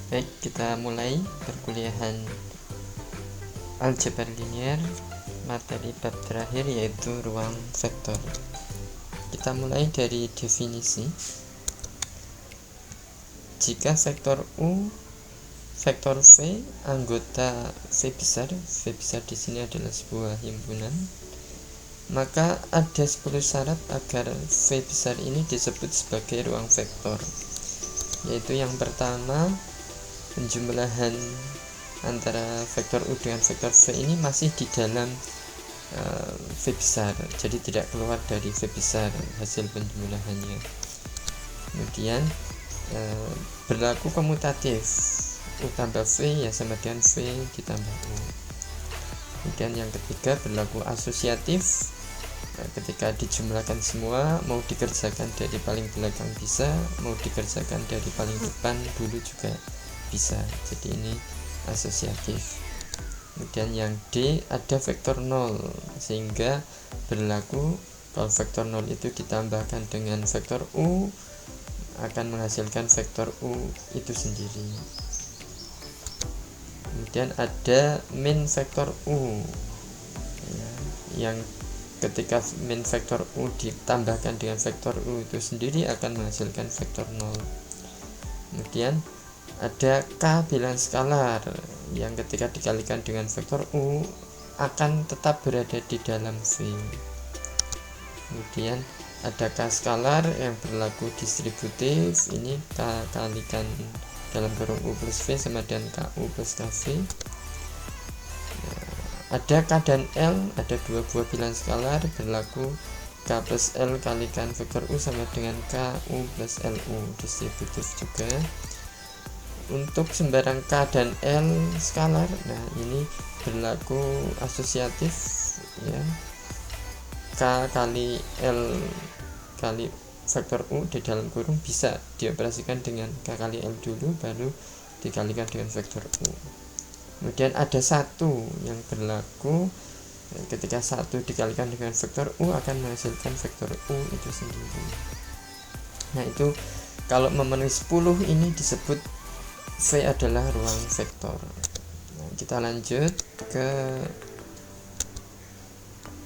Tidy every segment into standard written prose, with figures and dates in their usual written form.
Baik, kita mulai perkuliahan aljabar linier materi bab terakhir, yaitu ruang vektor. Kita mulai dari definisi. Jika vektor U vektor V anggota V besar di sini adalah sebuah himpunan, maka ada 10 syarat agar V besar ini disebut sebagai ruang vektor, yaitu yang pertama, penjumlahan antara vektor U dengan vektor V ini masih di dalam V besar, jadi tidak keluar dari V besar hasil penjumlahannya. Kemudian berlaku komutatif, U tambah V ya sama dengan V ditambah U. Kemudian yang ketiga, berlaku asosiatif, ketika dijumlahkan semua, mau dikerjakan dari paling belakang bisa, mau dikerjakan dari paling depan dulu juga bisa, jadi ini asosiatif. Kemudian yang D, ada vektor 0, sehingga berlaku kalau vektor 0 itu ditambahkan dengan vektor U akan menghasilkan vektor U itu sendiri. Kemudian ada min vektor U ya, yang ketika min vektor U ditambahkan dengan vektor U itu sendiri akan menghasilkan vektor 0. Kemudian ada K bilangan skalar yang ketika dikalikan dengan vektor U akan tetap berada di dalam V. Kemudian ada K skalar yang berlaku distributif, ini K kalikan dalam kurung U plus V sama dengan KU plus KV. Ada K dan L, ada dua buah bilangan skalar berlaku K plus L kalikan vektor U sama dengan KU plus LU, distributif juga. Untuk sembarang K dan L skalar, nah ini berlaku asosiatif ya, K kali L kali vektor U di dalam kurung bisa dioperasikan dengan K kali L dulu baru dikalikan dengan vektor U. Kemudian ada satu yang berlaku ketika satu dikalikan dengan vektor U akan menghasilkan vektor U itu sendiri. Nah itu kalau memenuhi 10 ini disebut V adalah ruang vektor. Nah, kita lanjut ke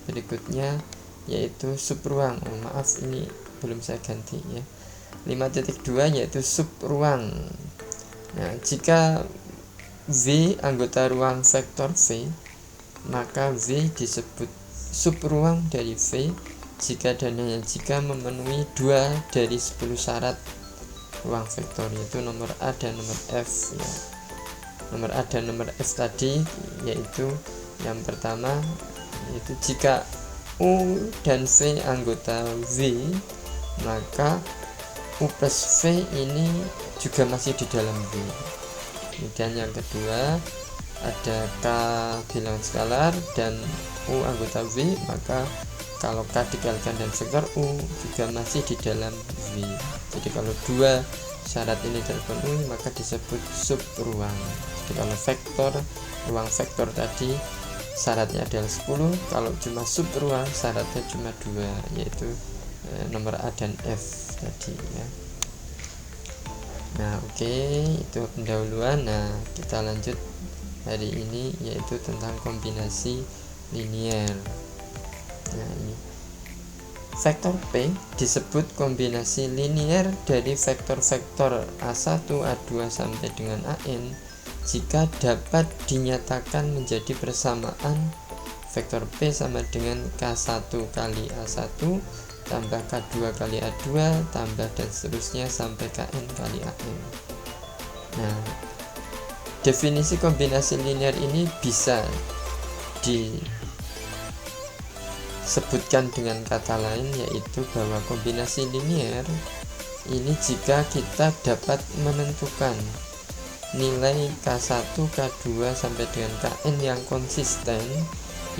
berikutnya, yaitu subruang. Maaf ini belum saya ganti ya. 5.2 yaitu subruang. Nah, jika V anggota ruang vektor V, maka V disebut subruang dari V jika dan hanya jika memenuhi 2 dari 10 syarat ruang vektor, yaitu nomor A dan nomor F ya. Nomor A dan nomor F tadi yaitu yang pertama, yaitu jika U dan V anggota V, maka U plus V ini juga masih di dalam V. Kemudian yang kedua, ada K bilangan skalar dan U anggota V, maka kalau K dikalikan dengan vektor U juga masih di dalam V. Jadi kalau dua syarat ini terpenuhi maka disebut subruang. Jadi kalau vektor, ruang vektor tadi syaratnya adalah 10, kalau cuma subruang syaratnya cuma 2, yaitu nomor A dan F tadi ya. Nah oke, itu pendahuluan. Nah kita lanjut hari ini, yaitu tentang kombinasi linier. Nah ini vektor P disebut kombinasi linier dari vektor-vektor A1, A2 sampai dengan AN jika dapat dinyatakan menjadi persamaan vektor P sama dengan K1 kali A1 tambah K2 kali A2 tambah dan seterusnya sampai Kn kali AN. Nah, definisi kombinasi linier ini bisa disebutkan dengan kata lain, yaitu bahwa kombinasi linier ini jika kita dapat menentukan nilai K1, K2 sampai dengan Kn yang konsisten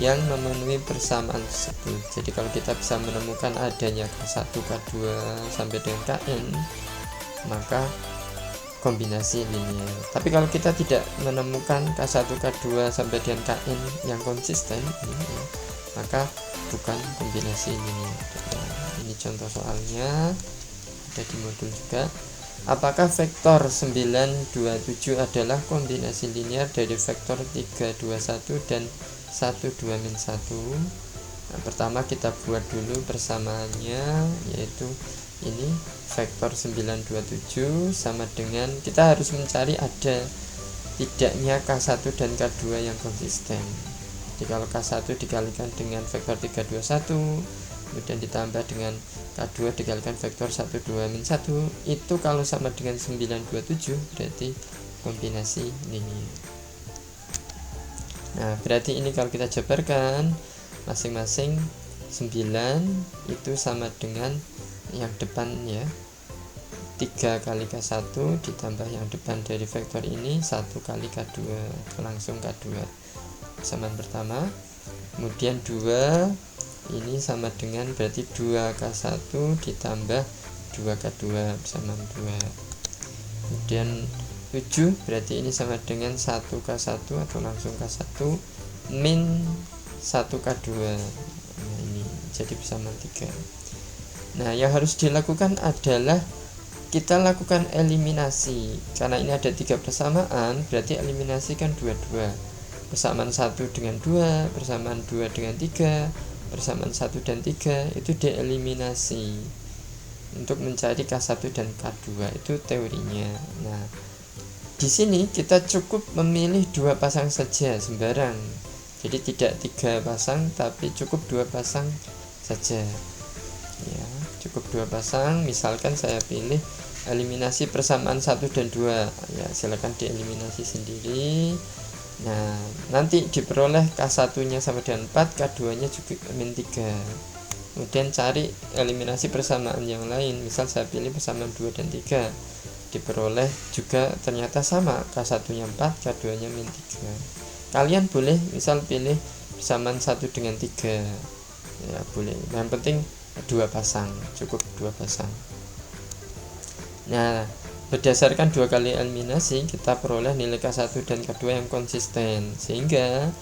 yang memenuhi persamaan tersebut. Jadi kalau kita bisa menemukan adanya K1, K2 sampai dengan Kn, maka kombinasi linier. Tapi kalau kita tidak menemukan K1, K2 sampai dengan Kn yang konsisten ini, maka bukan kombinasi linier. Ini contoh soalnya ada di modul juga. apakah vektor 927 adalah kombinasi linear dari vektor 321 dan 12-1? Nah, pertama kita buat dulu persamaannya, yaitu ini vektor 927 sama dengan, kita harus mencari ada tidaknya K1 dan K2 yang konsisten. Jadi kalau K1 dikalikan dengan vektor 321 kemudian ditambah dengan K2 dikalikan vektor 12-1, itu kalau sama dengan 927 berarti kombinasi linear. Nah, berarti ini kalau kita jabarkan masing-masing 9 itu sama dengan yang depan ya, 3 kali K1 ditambah yang depan dari vektor ini 1 kali K2, langsung K2 persamaan pertama. Kemudian 2 ini sama dengan berarti 2K1 ditambah 2K2 persamaan 2. Kemudian 7 berarti ini sama dengan 1K1 atau langsung K1 min 1K2. Nah, ini jadi persamaan 3. Nah, yang harus dilakukan adalah kita lakukan eliminasi. Karena ini ada 3 persamaan, berarti eliminasi kan 2-2. Persamaan 1 dengan 2, persamaan 2 dengan 3, persamaan 1 dan 3 itu dieliminasi untuk mencari K1 dan K2, itu teorinya. Nah, di sini kita cukup memilih 2 pasang saja sembarang. Jadi tidak 3 pasang tapi cukup 2 pasang saja. Ya, cukup 2 pasang. Misalkan saya pilih eliminasi persamaan 1 dan 2. Ya, silakan dieliminasi sendiri. Nah, nanti diperoleh K1-nya sama dengan 4, K2-nya juga min 3. Kemudian cari eliminasi persamaan yang lain. Misal saya pilih persamaan 2 dan 3. Diperoleh juga ternyata sama, K1-nya 4, K2-nya min 3. Kalian boleh misal pilih persamaan 1 dengan 3. Ya, boleh. Yang penting 2 pasang, cukup 2 pasang. Nah, berdasarkan 2 kali eliminasi kita peroleh nilai K1 dan K2 yang konsisten, sehingga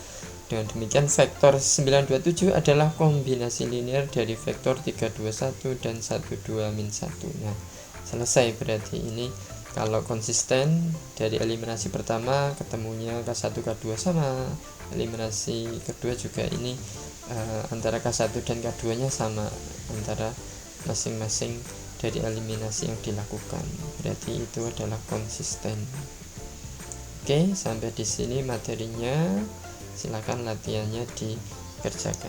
dengan demikian vektor 927 adalah kombinasi linear dari vektor 321 dan 12-1. Nah, selesai. Berarti ini kalau konsisten dari eliminasi pertama ketemunya K1 K2 sama, eliminasi kedua juga ini antara K1 dan K2 nya sama antara masing-masing dari eliminasi yang dilakukan, berarti itu adalah konsisten. Oke, sampai di sini materinya. Silakan latihannya dikerjakan.